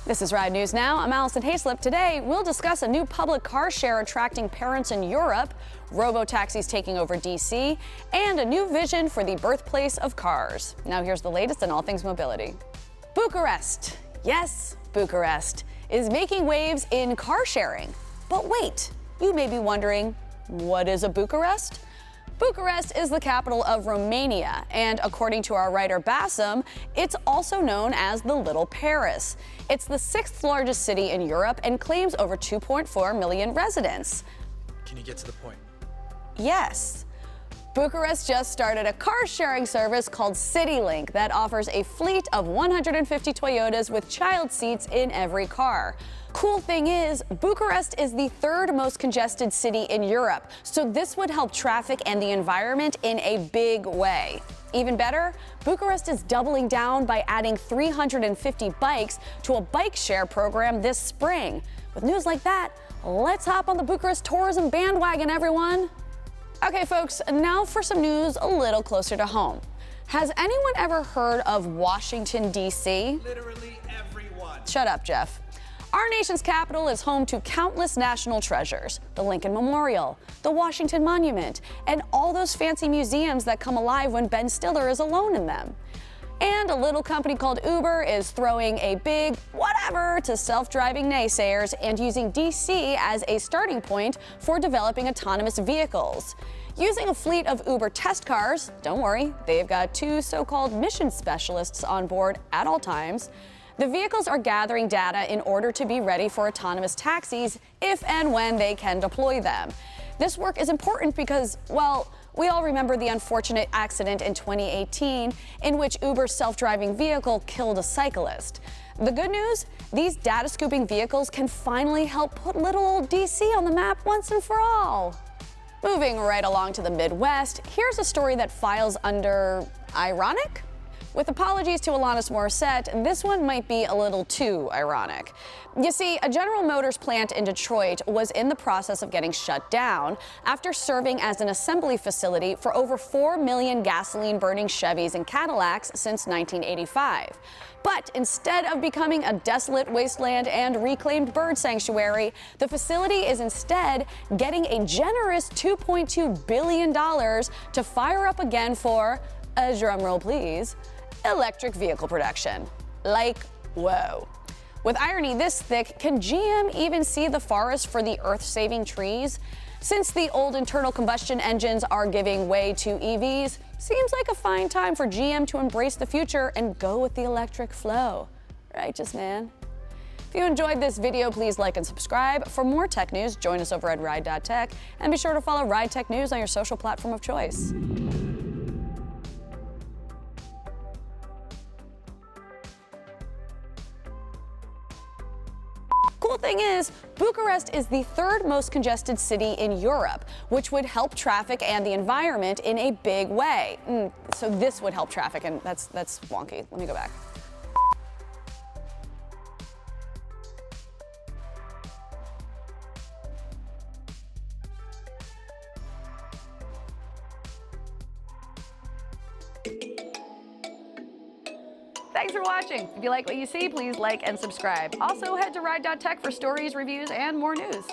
This is Ride News Now. I'm Alison Haislip. Today, we'll discuss a new public car share attracting parents in Europe, robo-taxis taking over D.C., and a new vision for the birthplace of cars. Now here's the latest on all things mobility. Bucharest, yes, Bucharest, is making waves in car sharing. But wait, you may be wondering, what is a Bucharest? Bucharest is the capital of Romania, and according to our writer Bassam, it's also known as the Little Paris. It's the sixth largest city in Europe and claims over 2.4 million residents. Can you get to the point? Yes. Bucharest just started a car-sharing service called CityLink that offers a fleet of 150 Toyotas with child seats in every car. Cool thing is, Bucharest is the third most congested city in Europe, so this would help traffic and the environment in a big way. Even better, Bucharest is doubling down by adding 350 bikes to a bike share program this spring. With news like that, let's hop on the Bucharest tourism bandwagon, everyone. Okay, folks, now for some news a little closer to home. Has anyone ever heard of Washington, D.C.? Literally everyone. Shut up, Jeff. Our nation's capital is home to countless national treasures, the Lincoln Memorial, the Washington Monument, and all those fancy museums that come alive when Ben Stiller is alone in them. And a little company called Uber is throwing a big whatever to self-driving naysayers and using DC as a starting point for developing autonomous vehicles. Using a fleet of Uber test cars, don't worry, they've got two so-called mission specialists on board at all times. The vehicles are gathering data in order to be ready for autonomous taxis if and when they can deploy them. This work is important because, well, we all remember the unfortunate accident in 2018 in which Uber's self-driving vehicle killed a cyclist. The good news? These data-scooping vehicles can finally help put little old DC on the map once and for all. Moving right along to the Midwest, here's a story that files under ironic? With apologies to Alanis Morissette, this one might be a little too ironic. You see, a General Motors plant in Detroit was in the process of getting shut down after serving as an assembly facility for over 4 million gasoline-burning Chevys and Cadillacs since 1985. But instead of becoming a desolate wasteland and reclaimed bird sanctuary, the facility is instead getting a generous $2.2 billion to fire up again for, drum roll please, electric vehicle production. Like, whoa. With irony this thick, can GM even see the forest for the earth-saving trees? Since the old internal combustion engines are giving way to EVs, seems like a fine time for GM to embrace the future and go with the electric flow. Righteous man. If you enjoyed this video, please like and subscribe. For more tech news, join us over at Ride.Tech, and be sure to follow RideTechNews on your social platform of choice. Cool thing is, Bucharest is the third most congested city in Europe, which would help traffic and the environment in a big way. So this would help traffic, and that's wonky. Let me go back. Thanks for watching. If you like what you see, please like and subscribe. Also, head to Ride.Tech for stories, reviews, and more news.